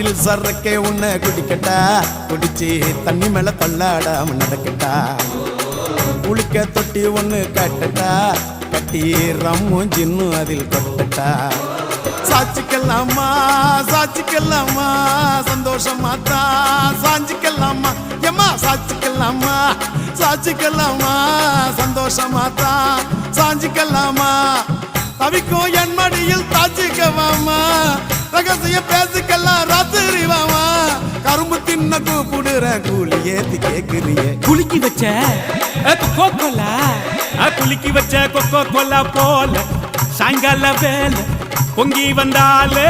பாட்டில் சரக்கே உன்னை குடிக்கட்டா, குடிச்சு தண்ணி மேல தள்ளாடாம நடக்கட்டா. குளிக்க தொட்டி ஒண்ணு கட்டட்டா, கட்டி ரம்மும் ஜின்னும் அதில் கொட்டட்டா. சாட்சிக்கலாமா சாட்சிக்கலாமா சந்தோஷமா தான் சாஞ்சிக்கலாமா எம்மா சாட்சிக்கலாமா சாட்சிக்கலாமா சந்தோஷமா தான் சாஞ்சிக்கலாமா. தவிக்கும் என் மடியில் தாச்சிக்கவாமா, ரகசிய பேசிக்கலாம் ராத்திரி வாமா. கரும்பு தின்ன கூப்பிடுற கூலி ஏத்தி கேக்குறிய குலுக்கி வச்ச கொக்கோ கோலா, குலுக்கி வச்ச கொக்கோ கோலா போல சாயங்கால வேலை பொங்கி வந்தாலே